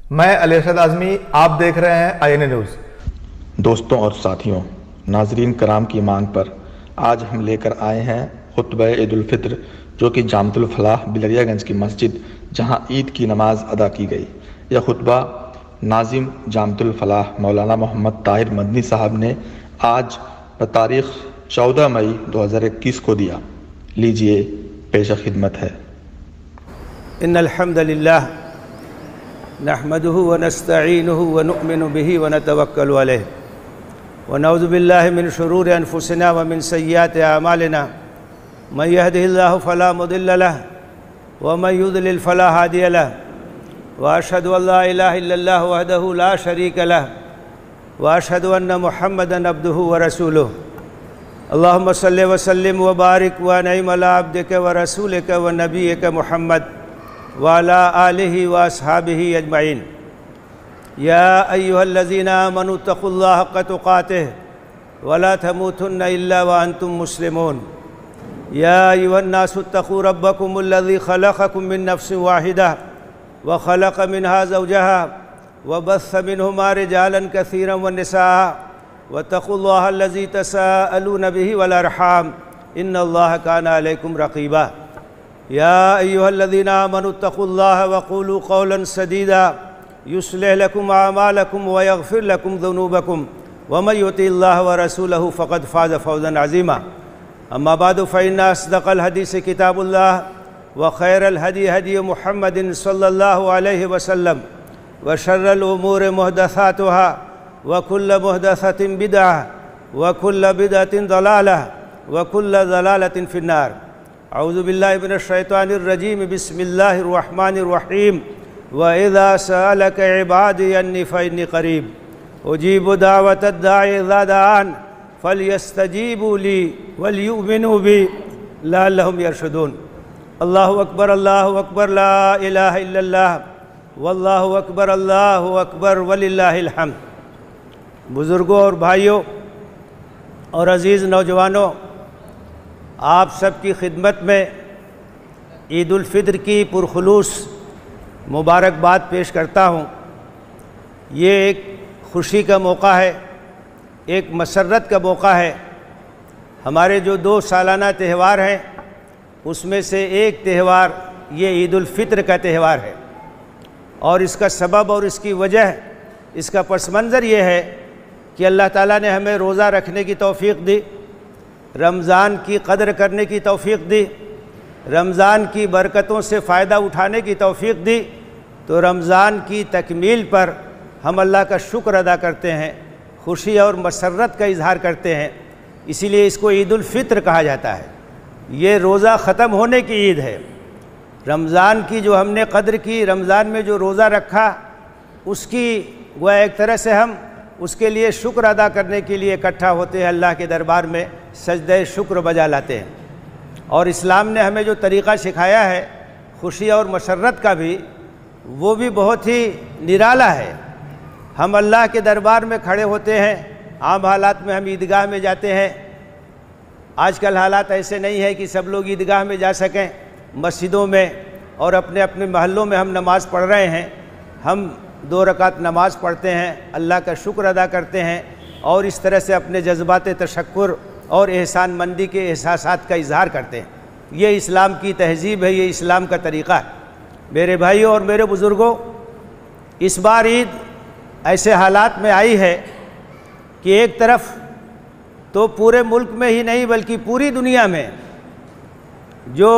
मैं अलीरशद आज़मी, आप देख रहे हैं INA न्यूज़। दोस्तों और साथियों, नाजरीन कराम की मांग पर आज हम लेकर आए हैं खुतबा ईद उल फित्र, जो कि जामतुल फलाह बिलरियागंज की मस्जिद जहां ईद की नमाज अदा की गई। यह खुतबा नाजिम जामतुल फलाह मौलाना मोहम्मद ताहिर मदनी साहब ने आज तारीख़ 14 मई 2021 को दिया। लीजिए, पेश खिदमत है। इन्नल हम्दुलिल्लाह नहमदुहु व नस्तईनुहु व नुअमिनु बिही व नतवक्कलु अलैहि व नऊज़ु बिल्लाहि मिन शुरूरि अनफुसिना व मिन सय्यिआति अमालिना मन यहदिहिल्लाहु फला मुदिल्ल लहु व मन युद्लिल फला हादिय लहु व अशहदु अल्ला इलाहा इल्लल्लाह वहदहु ला शरीक लहु व अशहदु अन्न मुहम्मदन अब्दुहु व रसूलुहु। अल्लाहुम्मा सल्लि व सल्लिम व बारिक व अनइम अला अब्दिका व रसूलिका व नबिय्यिका मुहम्मद वाला आलिहि व अस्हाबिहि अजमईन। या अय्युहल्लज़ीना आमनू तक़ुल्लाह हक़्क़ तुक़ातिह वला तमूतुन्ना इल्ला व अंतुम मुस्लिमून। या अय्युहन्नासु इत्तक़ू रब्बकुमुल्लज़ी ख़लक़कुम मिन नफ़्सिन वाहिदा व ख़लक़ मिनहा ज़ौजहा व बस्स मिनहुमा रिजालन कसीरन व निसाअ वत्तक़ुल्लाह अल्लज़ी तसाअलून बिही वल अर्हाम इन्नल्लाह काना अलैकुम रक़ीबा। या अय्युहल्लज़ीना आमनू इत्तक़ुल्लाह व क़ूलू क़ौलन सदीदा युस्लिह लकुम अअमालकुम व यग़फ़िर लकुम ज़ुनूबकुम व मन युतिइल्लाह व रसूलहु फ़क़द फ़ाज़ फ़ौज़न अज़ीमा। अम्मा बादु फ़इन्न अस्दक़ल हदीस किताबुल्लाह व खैरल हदी हदी मुहम्मदिन सल्लल्लाहु अलैहि वसल्लम व शर्रल उमूरि मुहदसातुहा व कुल्ल मुहदसतिन बिदअह व कुल्ल बिदअतिन ज़लालह व कुल्ल ज़लालतिन फ़िन्नार। औज़ु बिल्लाहि मिनश शैतानिर रजीम। बिस्मिल्लाहिर रहमानिर रहीम। व इज़ा सअलक इबादी अन्नी फ़इन्नी क़रीब उजीबु दावतद दाई इज़ा दआन फ़लयस्तजीबू ली वलयुमिनू बी लअल्लहुम यरशुदून। अल्लाहु अकबर ला इलाहा इल्लल्लाह वल्लाहु अकबर वलिल्लाहिल हम्द। बुज़ुर्गों और भाइयों और अज़ीज़ नौजवानों, आप सबकी खिदमत में ईद उल फित्र की पुरखुलूस मुबारकबाद पेश करता हूँ। ये एक खुशी का मौका है, एक मसर्रत का मौका है। हमारे जो 2 सालाना त्यौहार हैं उसमें से एक त्यौहार ये ईद उल फित्र का त्यौहार है, और इसका सबब और इसकी वजह, इसका पस मंज़र ये है कि अल्लाह ताला ने हमें रोज़ा रखने की तौफ़ीक़ दी, रमज़ान की कदर करने की तौफ़ीक़ दी, रमज़ान की बरकतों से फ़ायदा उठाने की तौफ़ीक़ दी। तो रमज़ान की तकमील पर हम अल्लाह का शुक्र अदा करते हैं, खुशी और मसर्रत का इज़हार करते हैं। इसीलिए इसको ईद उल फित्र कहा जाता है। ये रोज़ा ख़त्म होने की ईद है। रमज़ान की जो हमने कदर की, रमज़ान में जो रोज़ा रखा, उसकी वह एक तरह से हम उसके लिए शुक्र अदा करने के लिए इकट्ठा होते हैं, अल्लाह के दरबार में सजदे शुक्र बजा लाते हैं। और इस्लाम ने हमें जो तरीक़ा सिखाया है खुशी और मसर्रत का भी, वो भी बहुत ही निराला है। हम अल्लाह के दरबार में खड़े होते हैं, आम हालात में हम ईदगाह में जाते हैं। आजकल हालात ऐसे नहीं है कि सब लोग ईदगाह में जा सकें। मस्जिदों में और अपने अपने महल्लों में हम नमाज़ पढ़ रहे हैं। हम 2 रकात नमाज़ पढ़ते हैं, अल्लाह का शुक्र अदा करते हैं, और इस तरह से अपने जज्बात तशक्कुर और एहसान मंदी के एहसासात का इजहार करते हैं। ये इस्लाम की तहज़ीब है, ये इस्लाम का तरीक़ा है। मेरे भाइयों और मेरे बुज़ुर्गों, इस बार ईद ऐसे हालात में आई है कि एक तरफ तो पूरे मुल्क में ही नहीं बल्कि पूरी दुनिया में जो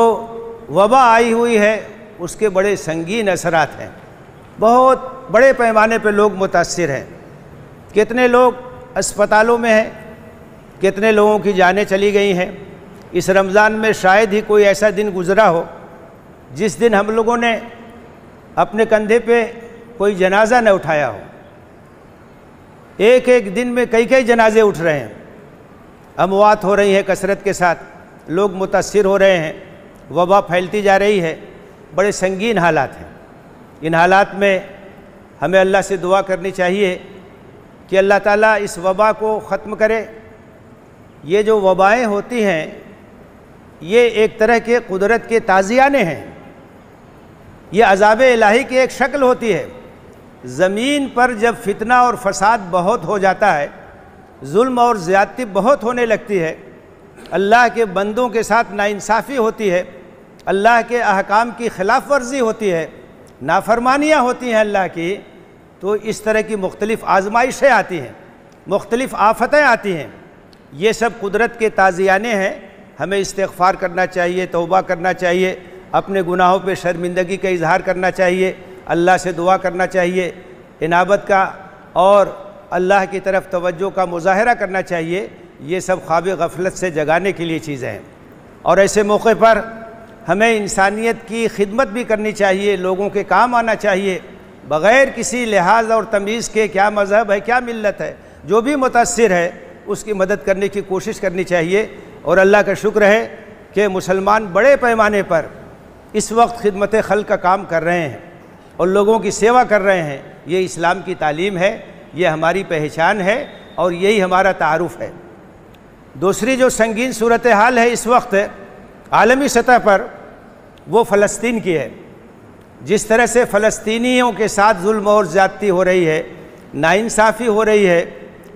वबा आई हुई है उसके बड़े संगीन असरात हैं। बहुत बड़े पैमाने पर लोग मुतासिर हैं। कितने लोग अस्पतालों में हैं, कितने लोगों की जानें चली गई हैं। इस रमज़ान में शायद ही कोई ऐसा दिन गुज़रा हो जिस दिन हम लोगों ने अपने कंधे पे कोई जनाजा न उठाया हो। एक एक दिन में कई कई जनाजे उठ रहे हैं, अमवात हो रही हैं कसरत के साथ, लोग मुतासिर हो रहे हैं, वबा फैलती जा रही है। बड़े संगीन हालात हैं। इन हालात में हमें अल्लाह से दुआ करनी चाहिए कि अल्लाह ताला इस वबा को ख़त्म करे। ये जो वबाएँ होती हैं ये एक तरह के कुदरत के ताज़ियाने हैं। ये अज़ाब इलाही की एक शक्ल होती है। ज़मीन पर जब फितना और फसाद बहुत हो जाता है, जुल्म और ज़्यादती बहुत होने लगती है, अल्लाह के बंदों के साथ नाइंसाफ़ी होती है, अल्लाह के अहकाम की खिलाफ वर्जी होती है, नाफरमानियाँ होती हैं अल्लाह की, तो इस तरह की मुख्तलिफ़ आजमाइशें आती हैं, मुख्तलिफ़ आफतें आती हैं। ये सब कुदरत के ताज़ियाने हैं। हमें इस्तिग़फ़ार करना चाहिए, तौबा करना चाहिए, अपने गुनाहों पे शर्मिंदगी का इजहार करना चाहिए, अल्लाह से दुआ करना चाहिए, इनाबत का और अल्लाह की तरफ तवज्जो का मुज़ाहरा करना चाहिए। ये सब ख्वाब गफलत से जगाने के लिए चीज़ें हैं। और ऐसे मौके पर हमें इंसानियत की खिदमत भी करनी चाहिए, लोगों के काम आना चाहिए, बग़ैर किसी लिहाज और तमीज़ के, क्या मज़हब है, क्या मिल्लत है, जो भी मुतासिर है उसकी मदद करने की कोशिश करनी चाहिए। और अल्लाह का शुक्र है कि मुसलमान बड़े पैमाने पर इस वक्त खिदमत खल्क़ का काम कर रहे हैं और लोगों की सेवा कर रहे हैं। ये इस्लाम की तालीम है, ये हमारी पहचान है और यही हमारा तारुफ़ है। दूसरी जो संगीन सूरत हाल है इस वक्त आलमी सतह पर, वो फ़लस्तीन की है। जिस तरह से फ़लस्तीनियों के साथ जुल्म और ज़्यादती हो रही है, नाइंसाफ़ी हो रही है,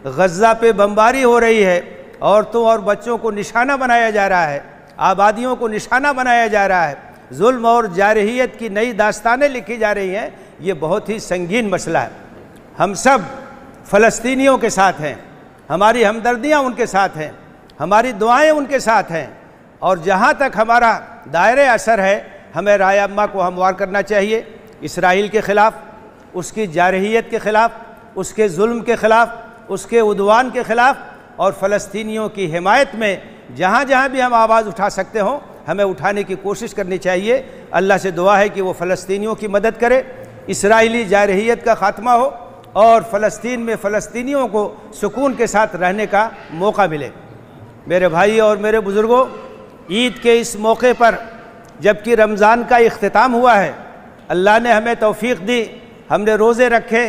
गज़ा पे बमबारी हो रही है, औरतों और बच्चों को निशाना बनाया जा रहा है, आबादियों को निशाना बनाया जा रहा है, जुल्म और जारहियत की नई दास्तानें लिखी जा रही हैं, ये बहुत ही संगीन मसला है। हम सब फ़लस्तीनियों के साथ हैं, हमारी हमदर्दियाँ उनके साथ हैं, हमारी दुआएँ उनके साथ हैं। और जहाँ तक हमारा दायरे असर है, हमें राय अम्मा को हमवार करना चाहिए, इसराइल के ख़िलाफ़, उसकी जारहियत के ख़िलाफ़, उसके जुल्म के ख़िलाफ़, उसके उद्वान के ख़िलाफ़, और फ़लस्तीनियों की हिमायत में जहाँ जहाँ भी हम आवाज़ उठा सकते हों हमें उठाने की कोशिश करनी चाहिए। अल्लाह से दुआ है कि वो फ़लस्तीनियों की मदद करे, इसराइली जारहियत का ख़ात्मा हो और फ़लस्तीन में फ़लस्तीनियों को सुकून के साथ रहने का मौका मिले। मेरे भाई और मेरे बुज़ुर्गों, ईद के इस मौके पर जबकि रमज़ान का इख्तिताम हुआ है, अल्लाह ने हमें तौफ़ीक़ दी, हमने रोज़े रखे,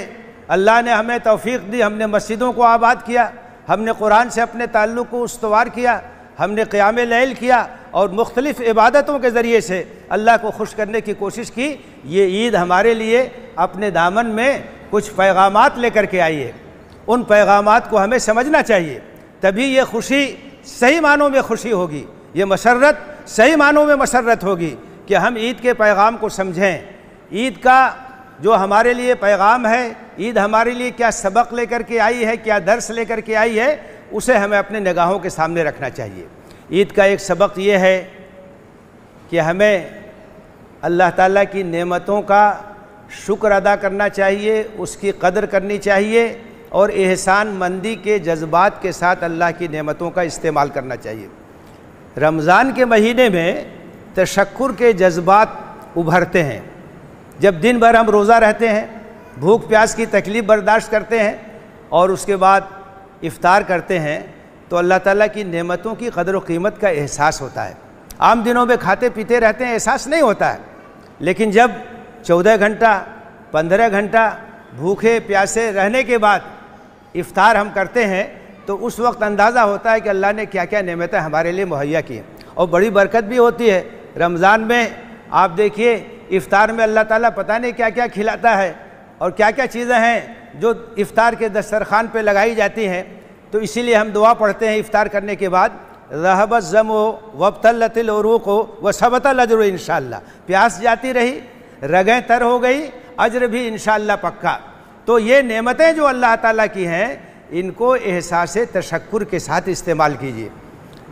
अल्लाह ने हमें तौफ़ीक़ दी, हमने मस्जिदों को आबाद किया, हमने कुरान से अपने ताल्लुक़ को उस्तवार किया, हमने क़याम लैल किया और मुख्तलिफ़ इबादतों के ज़रिए से अल्लाह को खुश करने की कोशिश की। ये ईद हमारे लिए अपने दामन में कुछ पैगामात लेकर के आई है। उन पैगामात को हमें समझना चाहिए, तभी ये खुशी सही मानों में खुशी होगी, ये मसर्रत सही मानों में मसर्रत होगी कि हम ईद के पैगाम को समझें। ईद का जो हमारे लिए पैगाम है, ईद हमारे लिए क्या सबक लेकर के आई है, क्या दर्स लेकर के आई है, उसे हमें अपने निगाहों के सामने रखना चाहिए। ईद का एक सबक ये है कि हमें अल्लाह ताला की नेमतों का शुक्र अदा करना चाहिए, उसकी कदर करनी चाहिए और एहसान मंदी के जज्बात के साथ अल्लाह की नेमतों का इस्तेमाल करना चाहिए। रमज़ान के महीने में तशक्कुर के जज्बात उभरते हैं। जब दिन भर हम रोज़ा रहते हैं, भूख प्यास की तकलीफ़ बर्दाश्त करते हैं और उसके बाद इफ्तार करते हैं, तो अल्लाह ताला की नेमतों की कदर व कीमत का एहसास होता है। आम दिनों में खाते पीते रहते हैं, एहसास नहीं होता है, लेकिन जब 14 घंटा 15 घंटा भूखे प्यासे रहने के बाद इफ्तार हम करते हैं, तो उस वक्त अंदाज़ा होता है कि अल्लाह ने क्या क्या नेमतें हमारे लिए मुहैया की हैं और बड़ी बरकत भी होती है। रमज़ान में आप देखिए, इफ्तार में अल्लाह ताला पता नहीं क्या क्या खिलाता है और क्या क्या चीज़ें हैं जो इफ्तार के दस्तरखान पे लगाई जाती हैं। तो इसीलिए हम दुआ पढ़ते हैं इफ्तार करने के बाद, रहबत ज़मो वब्तल्लतिल उरूक़ो व सबतल अज्र इंशाअल्लाह। प्यास जाती रही, रगें तर हो गई, अज्र भी इंशाअल्लाह पक्का। तो ये नेमतें जो अल्लाह ताला की हैं, इनको एहसास तशक्कुर के साथ इस्तेमाल कीजिए,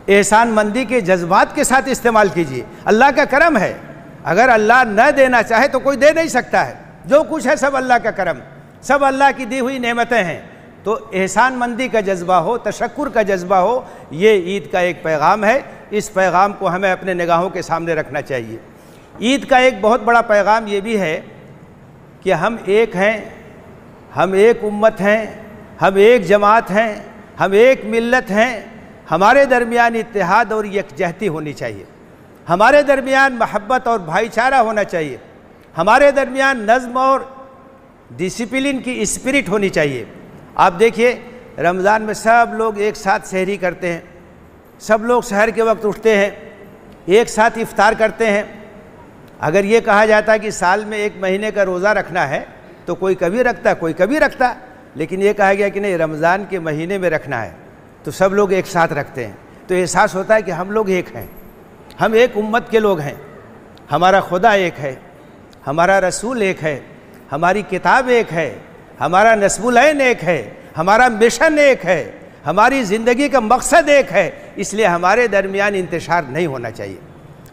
एहसान मंदी के जज्बात के साथ इस्तेमाल कीजिए। अल्लाह का करम है, अगर अल्लाह न देना चाहे तो कोई दे नहीं सकता है। जो कुछ है सब अल्लाह का करम, सब अल्लाह की दी हुई नेमतें हैं। तो एहसान मंदी का जज्बा हो, तशक्कुर का जज्बा हो, ये ईद का एक पैगाम है। इस पैगाम को हमें अपने निगाहों के सामने रखना चाहिए। ईद का एक बहुत बड़ा पैगाम ये भी है कि हम एक हैं, हम एक उम्मत हैं, हम एक जमात हैं, हम एक मिल्लत हैं। हमारे दरमियान इत्तेहाद और यकजहती होनी चाहिए, हमारे दरमियान महब्बत और भाईचारा होना चाहिए, हमारे दरमियान नज़्म और डिसिप्लिन की स्पिरिट होनी चाहिए। आप देखिए, रमज़ान में सब लोग एक साथ सहरी करते हैं, सब लोग सहर के वक्त उठते हैं, एक साथ इफ्तार करते हैं। अगर ये कहा जाता कि साल में 1 महीने का रोज़ा रखना है तो कोई कभी रखता, कोई कभी रखता, लेकिन ये कहा गया कि नहीं, रमज़ान के महीने में रखना है, तो सब लोग एक साथ रखते हैं। तो एहसास होता है कि हम लोग एक हैं, हम एक उम्मत के लोग हैं, हमारा खुदा एक है, हमारा रसूल एक है, हमारी किताब एक है, हमारा नस्बुल-ऐन एक है, हमारा मिशन एक है, हमारी ज़िंदगी का मकसद एक है। इसलिए हमारे दरमियान इंतशार नहीं होना चाहिए,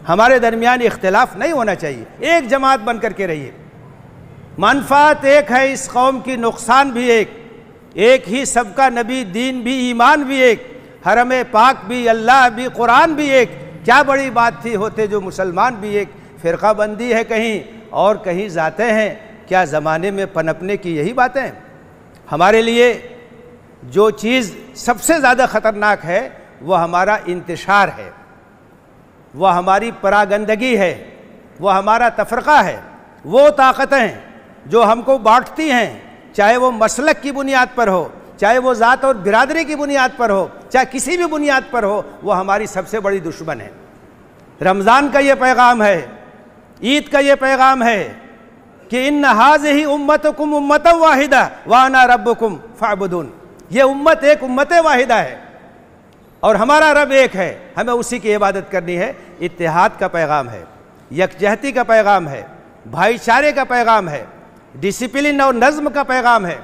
हमारे दरमियान इख्तिलाफ नहीं होना चाहिए, एक जमात बन करके रहिए। मनफात एक है इस कौम की, नुकसान भी एक ही सबका नबी, दीन भी, ईमान भी एक, हरम पाक भी, अल्लाह भी, कुरान भी एक। क्या बड़ी बात थी होते जो मुसलमान भी एक। फ़िरका बंदी है कहीं और कहीं जाते हैं, क्या ज़माने में पनपने की यही बातें हैं। हमारे लिए जो चीज़ सबसे ज़्यादा ख़तरनाक है वह हमारा इंतशार है, वह हमारी परागंदगी है, वह हमारा तफ़रक़ा है। वो ताकतें जो हमको बांटती हैं, चाहे वो मसलक की बुनियाद पर हो, चाहे वो ज़ात और बिरादरी की बुनियाद पर हो, चाहे किसी भी बुनियाद पर हो, वो हमारी सबसे बड़ी दुश्मन है। रमज़ान का ये पैगाम है, ईद का ये पैगाम है कि इन्न हाज़िही उम्मतुकुम उम्मतन वाहिदा व अना रब्बुकुम फ़अबुदून। ये उम्मत एक उम्मत वाहिदा है और हमारा रब एक है, हमें उसी की इबादत करनी है। इत्तिहाद का पैगाम है, यकजहती का पैगाम है, भाईचारे का पैगाम है, डिसिप्लिन और नज़्म का पैगाम है।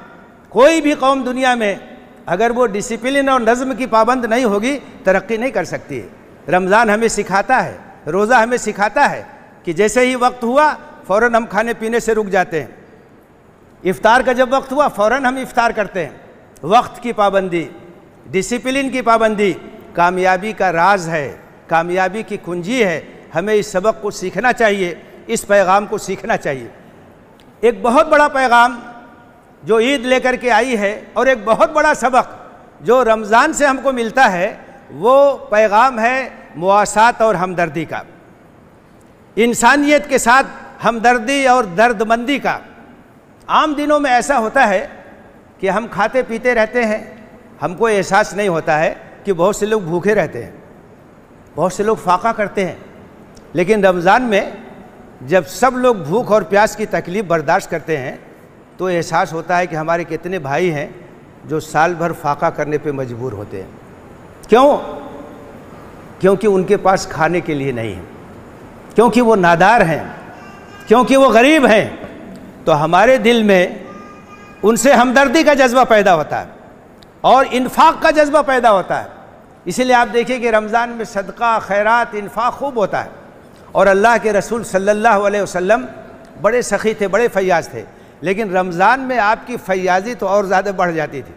कोई भी कौम दुनिया में अगर वो डिसिप्लिन और नज़्म की पाबंद नहीं होगी, तरक्की नहीं कर सकती है। रमज़ान हमें सिखाता है, रोज़ा हमें सिखाता है कि जैसे ही वक्त हुआ फ़ौरन हम खाने पीने से रुक जाते हैं। इफ्तार का जब वक्त हुआ फ़ौरन हम इफ्तार करते हैं। वक्त की पाबंदी, डिसिप्लिन की पाबंदी कामयाबी का राज है, कामयाबी की कुंजी है। हमें इस सबक को सीखना चाहिए, इस पैगाम को सीखना चाहिए। एक बहुत बड़ा पैगाम जो ईद लेकर के आई है और एक बहुत बड़ा सबक जो रमज़ान से हमको मिलता है, वो पैगाम है मुआसात और हमदर्दी का, इंसानियत के साथ हमदर्दी और दर्दमंदी का। आम दिनों में ऐसा होता है कि हम खाते पीते रहते हैं, हमको एहसास नहीं होता है कि बहुत से लोग भूखे रहते हैं, बहुत से लोग फाका करते हैं। लेकिन रमज़ान में जब सब लोग भूख और प्यास की तकलीफ़ बर्दाश्त करते हैं तो एहसास होता है कि हमारे कितने भाई हैं जो साल भर फाका करने पे मजबूर होते हैं। क्यों? क्योंकि उनके पास खाने के लिए नहीं है, क्योंकि वो नादार हैं, क्योंकि वो गरीब हैं। तो हमारे दिल में उनसे हमदर्दी का जज्बा पैदा होता है और इन्फाक का जज्बा पैदा होता है। इसीलिए आप देखिए कि रमज़ान में सदका, खैरात, इन्फाक खूब होता है। और अल्लाह के रसूल सल्लल्लाहु अलैहि वसल्लम बड़े सखी थे, बड़े फैयाज थे, लेकिन रमज़ान में आपकी फैयाजी तो और ज़्यादा बढ़ जाती थी।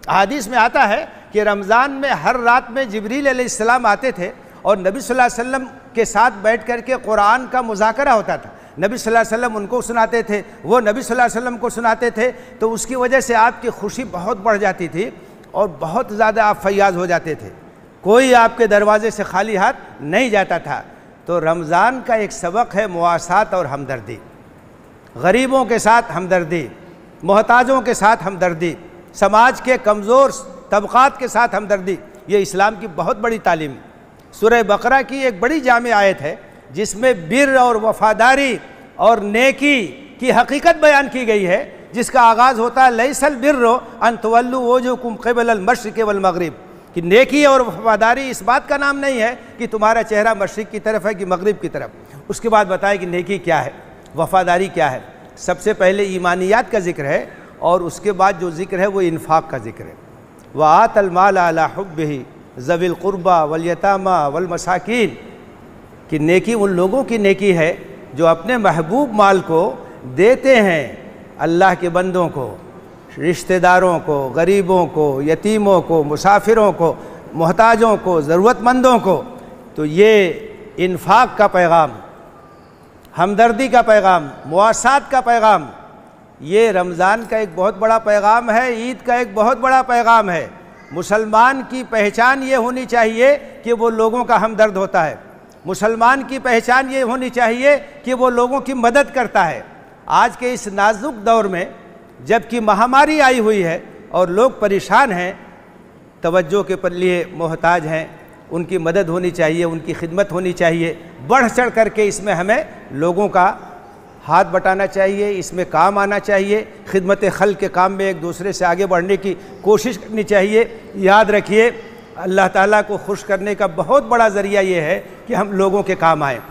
हदीस में आता है कि रमज़ान में हर रात में जिब्रील अलैहिस्सलाम आते थे और नबी सल्लल्लाहु अलैहि वसल्लम के साथ बैठ कर के कुरान का मुज़ाकरा होता था। नबी सल्लल्लाहु अलैहि वसल्लम उनको सुनाते थे, वो नबी सल्लल्लाहु अलैहि वसल्लम को सुनाते थे। तो उसकी वजह से आपकी खुशी बहुत बढ़ जाती थी और बहुत ज़्यादा आप फैयाज हो जाते थे। कोई आपके दरवाजे से खाली हाथ नहीं जाता था। तो रमज़ान का एक सबक है मुआसात और हमदर्दी, गरीबों के साथ हमदर्दी, मोहताजों के साथ हमदर्दी, समाज के कमज़ोर तबक़ात के साथ हमदर्दी। ये इस्लाम की बहुत बड़ी तालीम। सूरह बकरा की एक बड़ी जामे आयत है जिसमें बिर और वफ़ादारी और नेकी की हकीकत बयान की गई है, जिसका आगाज़ होता है लैसल बिर्रो अन तुवल्लू वुजूहकुम क़िबलल मशरिक़ वल मग़रिब, कि नेकी और वफ़ादारी इस बात का नाम नहीं है कि तुम्हारा चेहरा मशरिक़ की तरफ है कि मग़रिब की तरफ। उसके बाद बताए कि नेकी क्या है, वफ़ादारी क्या है। सबसे पहले ईमानियात का ज़िक्र है और उसके बाद जो ज़िक्र है वो इन्फाक का ज़िक्र है। व आतल माल अला हुब्बिही ज़विल क़ुरबा वल यतामा वल मसाकीन, कि नेकी उन लोगों की नेकी है जो अपने महबूब माल को देते हैं अल्लाह के बंदों को, रिश्तेदारों को, गरीबों को, यतीमों को, मुसाफिरों को, मोहताजों को, ज़रूरतमंदों को। तो ये इन्फाक का पैगाम, हमदर्दी का पैगाम, मुआसात का पैगाम, ये रमज़ान का एक बहुत बड़ा पैगाम है, ईद का एक बहुत बड़ा पैगाम है। मुसलमान की पहचान ये होनी चाहिए कि वो लोगों का हमदर्द होता है। मुसलमान की पहचान ये होनी चाहिए कि वो लोगों की मदद करता है। आज के इस नाजुक दौर में जबकि महामारी आई हुई है और लोग परेशान हैं, तवज्जो के लिए मोहताज हैं, उनकी मदद होनी चाहिए, उनकी खिदमत होनी चाहिए। बढ़ चढ़ करके इसमें हमें लोगों का हाथ बटाना चाहिए, इसमें काम आना चाहिए, खिदमत खल्क के काम में एक दूसरे से आगे बढ़ने की कोशिश करनी चाहिए। याद रखिए, अल्लाह ताला को खुश करने का बहुत बड़ा ज़रिया ये है कि हम लोगों के काम आएँ।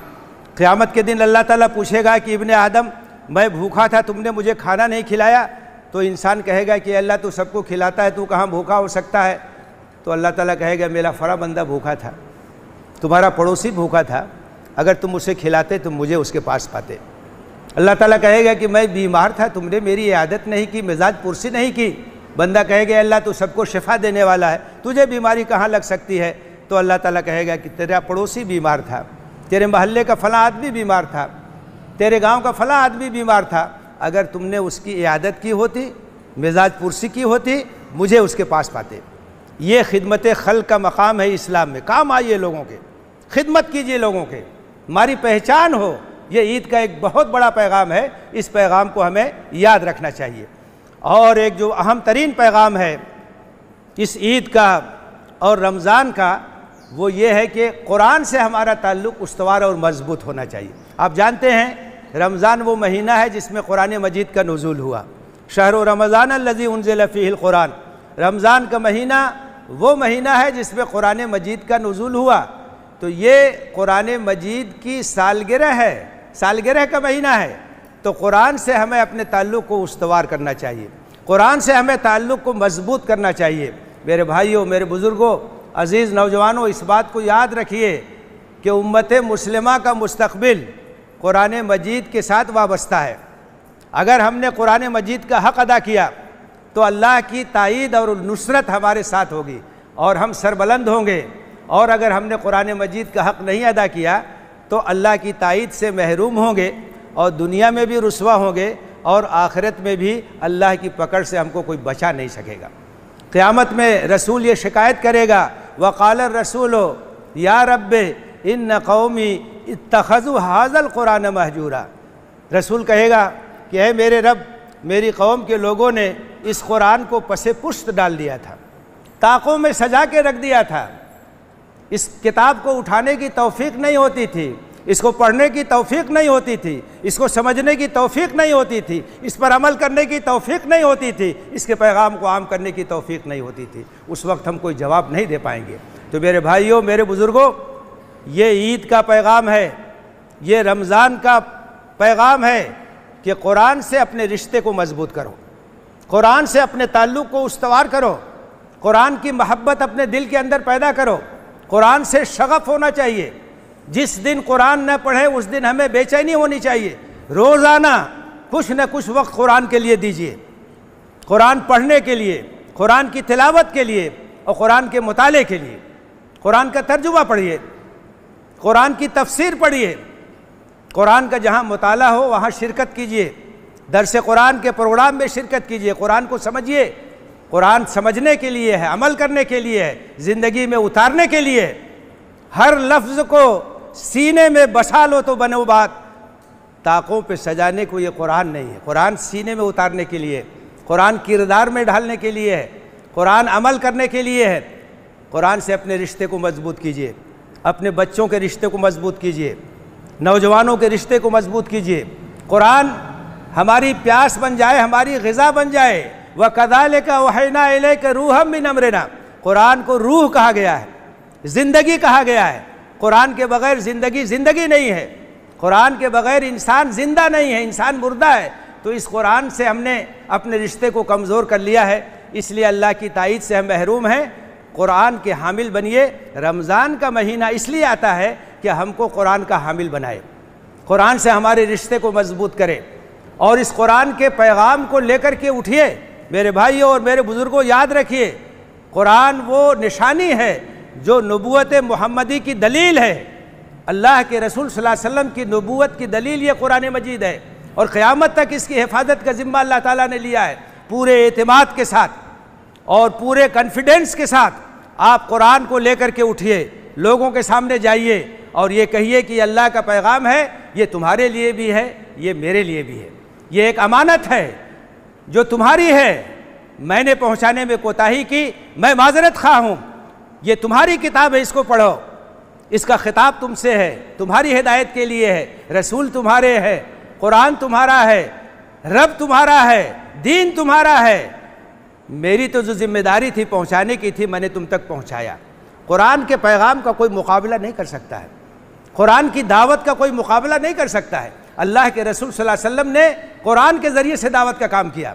क़यामत के दिन अल्लाह ताला पूछेगा कि इब्ने आदम, मैं भूखा था, तुमने मुझे खाना नहीं खिलाया। तो इंसान कहेगा कि अल्लाह तू सबको खिलाता है, तू कहाँ भूखा हो सकता है। तो अल्लाह ताला कहेगा मेरा फला बंदा भूखा था, तुम्हारा पड़ोसी भूखा था, अगर तुम उसे खिलाते तो मुझे उसके पास पाते। अल्लाह ताला कहेगा कि मैं बीमार था, तुमने मेरी इयादत नहीं की, मिजाज पुरसी नहीं की। बंदा कहेगा अल्लाह तू सबको शिफा देने वाला है, तुझे बीमारी कहाँ लग सकती है। तो अल्लाह ताला कहेगा कि तेरा पड़ोसी बीमार था, तेरे मोहल्ले का फला आदमी बीमार था, तेरे गांव का फला आदमी बीमार था, अगर तुमने उसकी इयादत की होती, मिजाज पुरसी की होती, मुझे उसके पास पाते। ये खिदमत खल्क का मकाम है इस्लाम में। काम आइए लोगों के, खिदमत कीजिए लोगों के, हमारी पहचान हो। ये ईद का एक बहुत बड़ा पैगाम है, इस पैगाम को हमें याद रखना चाहिए। और एक जो अहम तरीन पैगाम है इस ईद का और रमज़ान का, वो ये है कि कुरान से हमारा ताल्लुक़ उस्तवार और मजबूत होना चाहिए। आप जानते हैं रमज़ान वो महीना है जिसमें कुरान मजीद का नुज़ूल हुआ। शहर रमज़ान अल्लज़ी उन्ज़िल फ़ीहिल कुरान, रमज़ान का महीना वो महीना है जिसमें कुरान मजीद का नुज़ूल हुआ। तो ये कुरान मजीद की सालगिरह है, सालगिरह का महीना है। तो कुरान से हमें अपने ताल्लुक़ को उस्तवार करना चाहिए, कुरान से हमें ताल्लुक़ को मजबूत करना चाहिए। मेरे भाइयों, मेरे बुज़ुर्गों, अज़ीज़ नौजवानों, इस बात को याद रखिए कि उम्मत मुस्लिमा का मुस्तक़बिल कुरान मजीद के साथ वाबस्ता है। अगर हमने कुरान मजीद का हक़ अदा किया तो अल्लाह की ताईद और नुसरत हमारे साथ होगी और हम सरबलंद होंगे। और अगर हमने कुरान मजीद का हक़ नहीं अदा किया तो अल्लाह की ताईद से महरूम होंगे और दुनिया में भी रुसवा होंगे और आखिरत में भी अल्लाह की पकड़ से हमको कोई बचा नहीं सकेगा। क़यामत में रसूल ये शिकायत करेगा, वक़ाल रसूल या रब्बे इन्न कौमी इत्तख़ज़ू हाज़ल कुरान महजूरा। रसूल कहेगा कि है मेरे रब, मेरी कौम के लोगों ने इस कुरान को पसे पुश्त डाल दिया था, ताकों में सजा के रख दिया था। इस किताब को उठाने की तौफीक नहीं होती थी, इसको पढ़ने की तौफीक नहीं होती थी, इसको समझने की तौफीक नहीं होती थी, इस पर अमल करने की तौफीक नहीं होती थी, इसके पैगाम को आम करने की तौफीक नहीं होती थी। उस वक्त हम कोई जवाब नहीं दे पाएंगे। तो मेरे भाइयों, मेरे बुज़ुर्गों, ये ईद का पैगाम है, ये रमज़ान का पैगाम है कि कुरान से अपने रिश्ते को मजबूत करो, कुरान से अपने ताल्लुक़ को उस्तवार करो, कुरान की मोहब्बत अपने दिल के अंदर पैदा करो, कुरान से शगफ़ होना चाहिए। जिस दिन कुरान न पढ़े उस दिन हमें बेचैनी होनी चाहिए। रोज़ाना कुछ न कुछ वक्त कुरान के लिए दीजिए, कुरान पढ़ने के लिए, कुरान की तिलावत के लिए और कुरान के मुताले के लिए। कुरान का तर्जुमा पढ़िए, कुरान की तफसीर पढ़िए, कुरान का जहाँ मुताला हो वहाँ शिरकत कीजिए, दरस कुरान के प्रोग्राम में शिरकत कीजिए, कुरान को समझिए। कुरान समझने के लिए है, अमल करने के लिए है, ज़िंदगी में उतारने के लिए। हर लफ्ज़ को सीने में बसा लो तो बनो बात, ताकों पे सजाने को ये कुरान नहीं है। कुरान सीने में उतारने के लिए, कुरान किरदार में ढालने के लिए है, कुरान अमल करने के लिए है। कुरान से अपने रिश्ते को मजबूत कीजिए, अपने बच्चों के रिश्ते को मजबूत कीजिए, नौजवानों के रिश्ते को मजबूत कीजिए। कुरान हमारी प्यास बन जाए, हमारी ग़िज़ा बन जाए। व कज़ालिका वहयना इलैका रूहम मिन अमरिना, कुरान को रूह कहा गया है, ज़िंदगी कहा गया है। कुरान के बग़ैर ज़िंदगी नहीं है, कुरान के बग़ैर इंसान ज़िंदा नहीं है, इंसान मुर्दा है। तो इस कुरान से हमने अपने रिश्ते को कमज़ोर कर लिया है, इसलिए अल्लाह की ताईद से हम महरूम हैं। कुरान के हामिल बनिए। रमज़ान का महीना इसलिए आता है कि हमको कुरान का हामिल बनाए, कुरान से हमारे रिश्ते को मजबूत करे और इस कुरान के पैगाम को लेकर के उठिए। मेरे भाइयों और मेरे बुज़ुर्गों, याद रखिए, कुरान वो निशानी है जो नबूवत मोहम्मदी की दलील है। अल्लाह के रसूल सल्लल्लाहु अलैहि वसल्लम की नबूवत की दलील ये कुरान मजीद है और क़यामत तक इसकी हिफाजत का ज़िम्मा अल्लाह ताला ने लिया है। पूरे एतमाद के साथ और पूरे कॉन्फिडेंस के साथ आप कुरान को लेकर के उठिए, लोगों के सामने जाइए और ये कहिए कि अल्लाह का पैगाम है, ये तुम्हारे लिए भी है, ये मेरे लिए भी है। ये एक अमानत है जो तुम्हारी है, मैंने पहुँचाने में कोताही की, मैं माज़रत ख़्वाह हूँ। ये तुम्हारी किताब है, इसको पढ़ो, इसका खिताब तुमसे है, तुम्हारी हिदायत के लिए है, रसूल तुम्हारे हैं, कुरान तुम्हारा है, रब तुम्हारा है, दीन तुम्हारा है। मेरी तो जो जिम्मेदारी थी पहुंचाने की थी, मैंने तुम तक पहुंचाया। कुरान के पैगाम का कोई मुकाबला नहीं कर सकता है, कुरान की दावत का कोई मुकाबला नहीं कर सकता है। अल्लाह के रसूल सल्लल्लाहु अलैहि वसल्लम ने कुरान के ज़रिए से दावत का काम किया।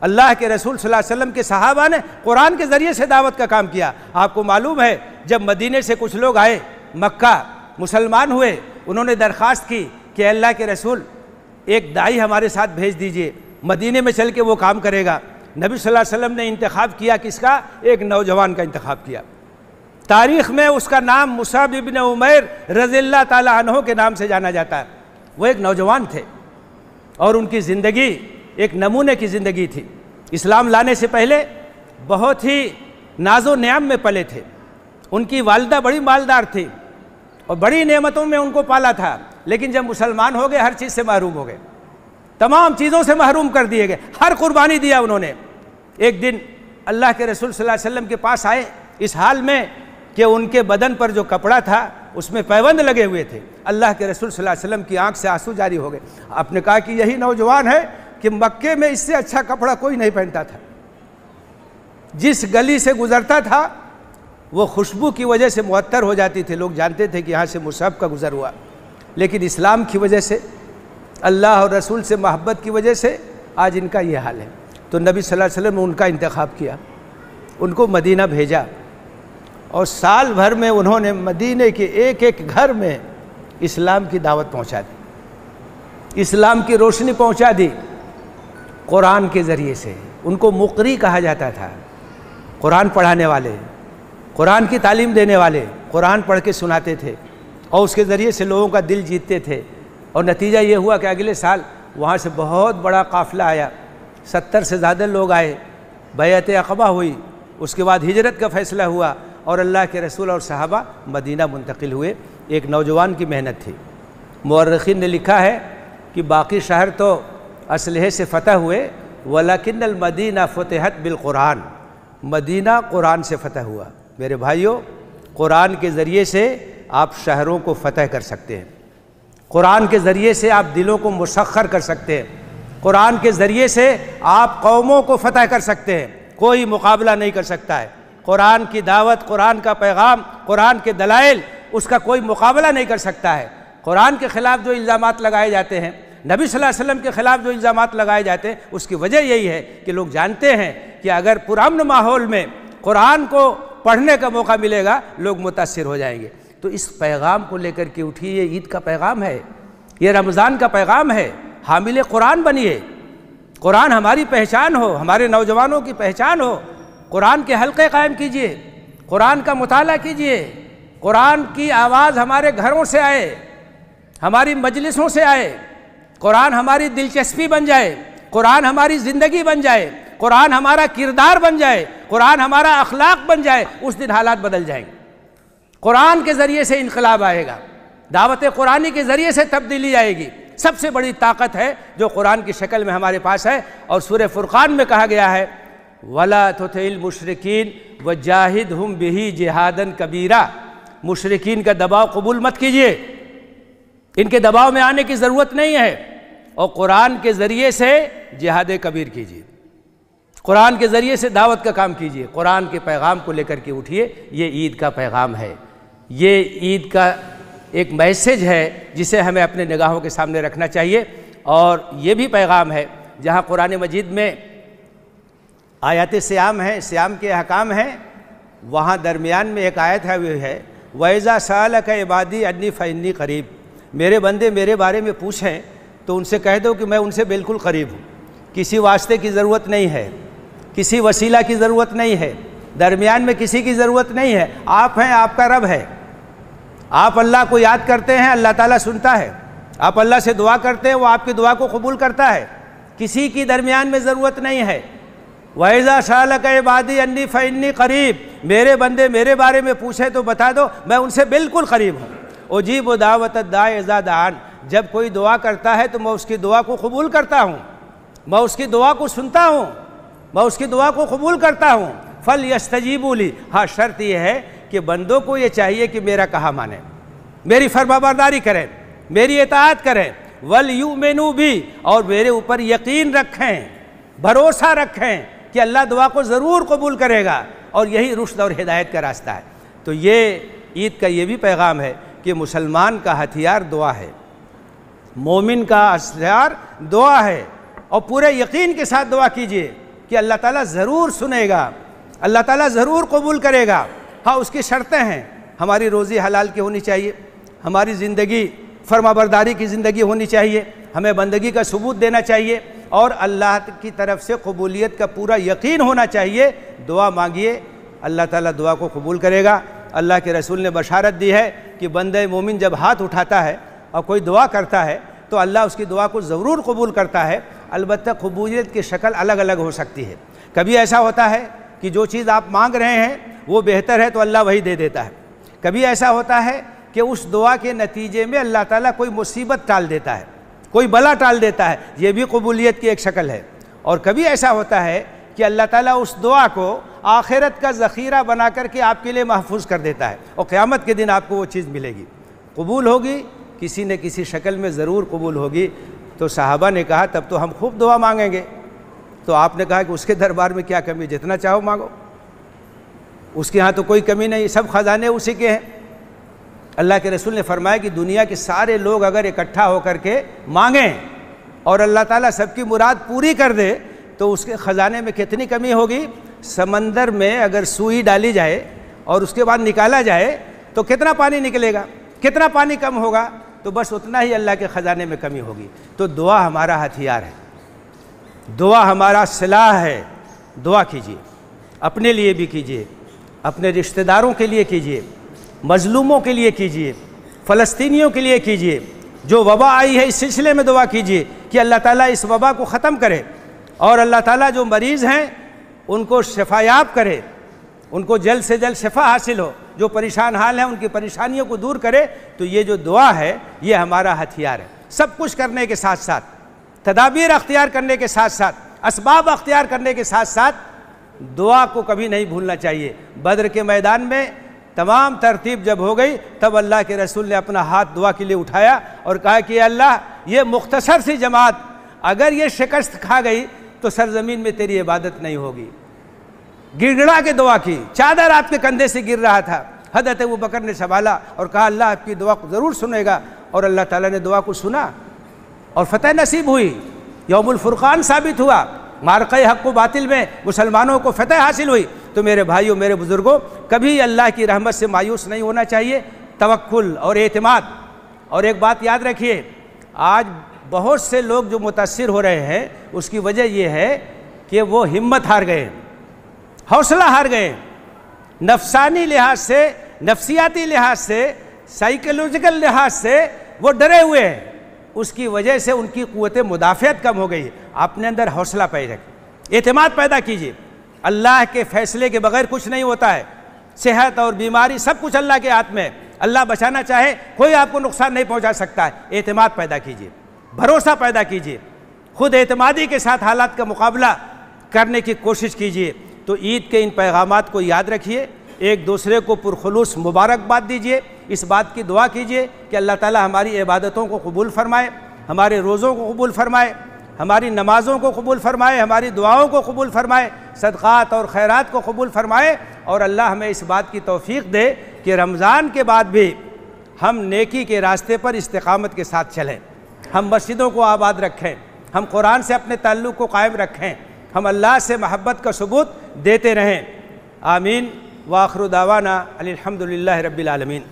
अल्लाह के रसूल सल्लल्लाहु अलैहि वसल्लम के सहाबा ने कुरान के ज़रिए से दावत का काम किया। आपको मालूम है, जब मदीने से कुछ लोग आए, मक्का मुसलमान हुए, उन्होंने दरख्वास्त की कि अल्लाह के रसूल एक दाई हमारे साथ भेज दीजिए, मदीने में चल के वो काम करेगा। नबी सल्लल्लाहु अलैहि वसल्लम ने इंतखाब किया किसका? एक नौजवान का इंतखाब किया। तारीख़ में उसका नाम मुसाब इब्न उमैर रज़ियल्लाहु ताला अन्हु के नाम से जाना जाता है। वो एक नौजवान थे और उनकी ज़िंदगी एक नमूने की ज़िंदगी थी। इस्लाम लाने से पहले बहुत ही नाजो न्याम में पले थे। उनकी वालिदा बड़ी मालदार थी और बड़ी नेमतों में उनको पाला था, लेकिन जब मुसलमान हो गए हर चीज़ से महरूम हो गए, तमाम चीज़ों से महरूम कर दिए गए। हर कुर्बानी दिया उन्होंने। एक दिन अल्लाह के रसूल सल्लल्लाहु अलैहि वसल्लम के पास आए इस हाल में कि उनके बदन पर जो कपड़ा था उसमें पैबंद लगे हुए थे। अल्लाह के रसूल सल्लल्लाहु अलैहि वसल्लम की आंख से आंसू जारी हो गए। आपने कहा कि यही नौजवान है कि मक्के में इससे अच्छा कपड़ा कोई नहीं पहनता था। जिस गली से गुजरता था वो खुशबू की वजह से मुअत्तर हो जाती थी। लोग जानते थे कि यहाँ से मुसहब का गुज़र हुआ। लेकिन इस्लाम की वजह से, अल्लाह और रसूल से मोहब्बत की वजह से आज इनका ये हाल है। तो नबी सल्लल्लाहु अलैहि वसल्लम ने उनका इंतखाब किया, उनको मदीना भेजा और साल भर में उन्होंने मदीने के एक एक घर में इस्लाम की दावत पहुंचा दी, इस्लाम की रोशनी पहुंचा दी कुरान के ज़रिए से। उनको मुक़री कहा जाता था, कुरान पढ़ाने वाले, कुरान की तालीम देने वाले, कुरान पढ़ के सुनाते थे और उसके ज़रिए से लोगों का दिल जीतते थे। और नतीजा ये हुआ कि अगले साल वहाँ से बहुत बड़ा काफ़िला आया, 70 से ज़्यादा लोग आए, बैअत अक़बा हुई, उसके बाद हिजरत का फ़ैसला हुआ और अल्लाह के रसूल और सहाबा मदीना मुंतकिल हुए। एक नौजवान की मेहनत थी। मुअर्रिख़ीन ने लिखा है कि बाकी शहर तो असलहे से फ़तह हुए, वलाकिन्नल मदीना फ़ुतिहत बिल कुरान, मदीना कुरान से फ़तह हुआ। मेरे भाइयों, कुरान के ज़रिए से आप शहरों को फ़तह कर सकते हैं, कुरान के ज़रिए से आप दिलों को मुसख्खर कर सकते हैं, कुरान के ज़रिए से आप कौमों को फ़तह कर सकते हैं। कोई मुकाबला नहीं कर सकता है। कुरान की दावत, कुरान का पैगाम, कुरान के दलाइल, उसका कोई मुकाबला नहीं कर सकता है। कुरान के ख़िलाफ़ जो इल्ज़ामात लगाए जाते हैं, नबी सल्लल्लाहु अलैहि वसल्लम के ख़िलाफ़ जो इल्ज़ामात लगाए जाते हैं, उसकी वजह यही है कि लोग जानते हैं कि अगर पुरअमन माहौल में कुरान को पढ़ने का मौका मिलेगा लोग मुतासिर हो जाएंगे। तो इस पैगाम को लेकर के उठिए। ये ईद का पैगाम है, ये रमज़ान का पैगाम है। हामिल कुरान बनिए, कुरान हमारी पहचान हो, हमारे नौजवानों की पहचान हो। कुरान के हल्क़े कायम कीजिए, कुरान का मुताला कीजिए, कुरान की आवाज़ हमारे घरों से आए, हमारी मजलिसों से आए, कुरान हमारी दिलचस्पी बन जाए, कुरान हमारी ज़िंदगी बन जाए, कुरान हमारा किरदार बन जाए, कुरान हमारा अखलाक बन जाए। उस दिन हालात बदल जाएंगे। कुरान के ज़रिए से इनकलाब आएगा, दावत कुरानी के ज़रिए से तब्दीली आएगी। सबसे बड़ी ताकत है जो कुरान की शक्ल में हमारे पास है। और सूरह फुरक़ान में कहा गया है, वला तुतिल मुशरिकीन वजाहिदहुम बिही जिहादन कबीरा, मुशरिकीन का दबाव कबूल मत कीजिए, इनके दबाव में आने की ज़रूरत नहीं है। और कुरान के ज़रिए से जिहाद कबीर कीजिए, कुरान के ज़रिए से दावत का काम कीजिए, कुरान के पैगाम को लेकर के उठिए। ये ईद का पैगाम है, ये ईद का एक मैसेज है जिसे हमें अपने निगाहों के सामने रखना चाहिए। और ये भी पैगाम है जहाँ कुरान मजीद में आयत सियाम है, सियाम के अहकाम हैं, वहाँ दरमियान में एक आयत है, वो है वैज़ा सालक इबादी अन्नी फ़इन्नी करीब, मेरे बंदे मेरे बारे में पूछें तो उनसे कह दो कि मैं उनसे बिल्कुल करीब हूँ। किसी वास्ते की ज़रूरत नहीं है, किसी वसीला की ज़रूरत नहीं है, दरमियान में किसी की ज़रूरत नहीं है। आप हैं, आपका रब है। आप अल्लाह को याद करते हैं, अल्लाह ताला सुनता है। आप अल्लाह से दुआ करते हैं, वो आपकी दुआ को कबूल करता है। किसी की दरमियान में ज़रूरत नहीं है। वैज़ा सालक इबादी अन्नी फ़इन्नी करीब, मेरे बंदे मेरे बारे में पूछे तो बता दो मैं उनसे बिल्कुल करीब हूँ। उजीब दावत दाए इज़ा दान, जब कोई दुआ करता है तो मैं उसकी दुआ को कबूल करता हूँ, मैं उसकी दुआ को सुनता हूँ, मैं उसकी दुआ को कबूल करता हूँ। फल यस्तजीबू ली, हाँ शर्त यह है कि बंदों को ये चाहिए कि मेरा कहा माने, मेरी फरमाबरदारी करें, मेरी इताअत करें। वल युमिनु भी, और मेरे ऊपर यकीन रखें, भरोसा रखें कि अल्लाह दुआ को ज़रूर कबूल करेगा, और यही रुश्द और हिदायत का रास्ता है। तो ये ईद का ये भी पैगाम है कि मुसलमान का हथियार दुआ है, मोमिन का हथियार दुआ है, और पूरे यकीन के साथ दुआ कीजिए कि अल्लाह ताला ज़रूर सुनेगा, अल्लाह ताला ज़रूर कबूल करेगा। हाँ, उसकी शर्तें हैं, हमारी रोज़ी हलाल की होनी चाहिए, हमारी ज़िंदगी फरमाबरदारी की ज़िंदगी होनी चाहिए, हमें बंदगी का सबूत देना चाहिए, और अल्लाह की तरफ से कबूलियत का पूरा यकीन होना चाहिए। दुआ मांगिए, अल्लाह ताला दुआ को कबूल करेगा। अल्लाह के रसूल ने बशारत दी है कि बंदे मोमिन जब हाथ उठाता है और कोई दुआ करता है तो अल्लाह उसकी दुआ को ज़रूर कबूल करता है। अलबत्ता कबूलियत की शक्ल अलग अलग हो सकती है। कभी ऐसा होता है कि जो चीज़ आप मांग रहे हैं वो बेहतर है तो अल्लाह वही दे देता है। कभी ऐसा होता है कि उस दुआ के नतीजे में अल्लाह ताला कोई मुसीबत टाल देता है, कोई बला टाल देता है, ये भी कबूलियत की एक शक्ल है। और कभी ऐसा होता है कि अल्लाह ताला उस दुआ को आखिरत का ज़ख़ीरा बना करके आपके लिए महफूज कर देता है, और क़यामत के दिन आपको वो चीज़ मिलेगी, कबूल होगी, किसी न किसी शक्ल में ज़रूर कबूल होगी। तो सहाबा ने कहा तब तो हम खूब दुआ मांगेंगे। तो आपने कहा कि उसके दरबार में क्या कमी, जितना चाहो मांगो, उसके यहाँ तो कोई कमी नहीं, सब ख़जाने उसी के हैं। अल्लाह के रसूल ने फरमाया कि दुनिया के सारे लोग अगर इकट्ठा होकर के मांगें और अल्लाह ताला सबकी मुराद पूरी कर दे तो उसके ख़जाने में कितनी कमी होगी। समंदर में अगर सुई डाली जाए और उसके बाद निकाला जाए तो कितना पानी निकलेगा, कितना पानी कम होगा, तो बस उतना ही अल्लाह के ख़जाने में कमी होगी। तो दुआ हमारा हथियार है, दुआ हमारा सिलाह है। दुआ कीजिए, अपने लिए भी कीजिए, अपने रिश्तेदारों के लिए कीजिए, मज़लूमों के लिए कीजिए, फ़लस्तीनियों के लिए कीजिए। जो वबा आई है इस सिलसिले में दुआ कीजिए कि अल्लाह ताला इस वबा को ख़त्म करे, और अल्लाह ताला जो मरीज़ हैं उनको शफ़ायाब करे, उनको जल्द से जल्द शफ़ा हासिल हो, जो परेशान हाल हैं उनकी परेशानियों को दूर करे। तो ये जो दुआ है ये हमारा हथियार है। सब कुछ करने के साथ साथ, तदाबीर अख्तियार करने के साथ साथ, असबाब अख्तियार करने के साथ साथ दुआ को कभी नहीं भूलना चाहिए। बद्र के मैदान में तमाम तरतीब जब हो गई तब अल्लाह के रसूल ने अपना हाथ दुआ के लिए उठाया और कहा कि अल्लाह, ये मुख्तसर सी जमात अगर ये शिकस्त खा गई तो सरजमीन में तेरी इबादत नहीं होगी। गिड़गिड़ा के दुआ की, चादर आपके कंधे से गिर रहा था। हज़रत अबू बकर ने संभाला और कहा अल्लाह आपकी दुआ को ज़रूर सुनेगा, और अल्लाह ताला ने दुआ को सुना और फतह नसीब हुई। यौमुल फुरक़ान साबित हुआ, मारक़े हक़ व बातिल में मुसलमानों को फतह हासिल हुई। तो मेरे भाइयों, मेरे बुज़ुर्गों, कभी अल्लाह की रहमत से मायूस नहीं होना चाहिए, तवक्कुल और एतमाद। और एक बात याद रखिए, आज बहुत से लोग जो मुतासिर हो रहे हैं उसकी वजह यह है कि वो हिम्मत हार गए, हौसला हार गए, नफसानी लिहाज से, नफ्सियाती लिहाज से, साइकोलॉजिकल लिहाज से वो डरे हुए हैं। उसकी वजह से उनकी क़ुव्वत मुदाफ़ियत कम हो गई। अपने अंदर हौसला पैदा रखें, एतमाद पैदा कीजिए। अल्लाह के फ़ैसले के बगैर कुछ नहीं होता है। सेहत और बीमारी सब कुछ अल्लाह के हाथ में है। अल्लाह बचाना चाहे कोई आपको नुकसान नहीं पहुंचा सकता है। एतमाद पैदा कीजिए, भरोसा पैदा कीजिए, खुद एतमादी के साथ हालात का मुकाबला करने की कोशिश कीजिए। तो ईद के इन पैगामात को याद रखिए, एक दूसरे को पुरखुलूस मुबारकबाद दीजिए, इस बात की दुआ कीजिए कि अल्लाह ताला हमारी इबादतों को कबूल फ़रमाए, हमारे रोज़ों को कबूल फ़रमाए, हमारी नमाज़ों को कबूल फ़रमाए, हमारी दुआओं को कबूल फ़रमाए, सदक़ात और खैरात को कबूल फ़रमाए। और अल्लाह हमें इस बात की तौफ़ीक़ दे कि रमज़ान के बाद भी हम नेकी के रास्ते पर इस्तिक़ामत के साथ चलें, हम मस्जिदों को आबाद रखें, हम कुरान से अपने ताल्लुक़ को कायम रखें, हम अल्लाह से मोहब्बत का सबूत देते रहें। आमीन। व आखिरु दावाना अल्हम्दुलिल्लाहि रब्बिल आलमीन।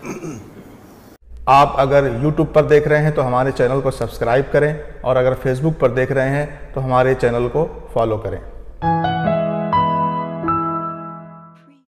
आप अगर YouTube पर देख रहे हैं तो हमारे चैनल को सब्सक्राइब करें, और अगर Facebook पर देख रहे हैं तो हमारे चैनल को फॉलो करें।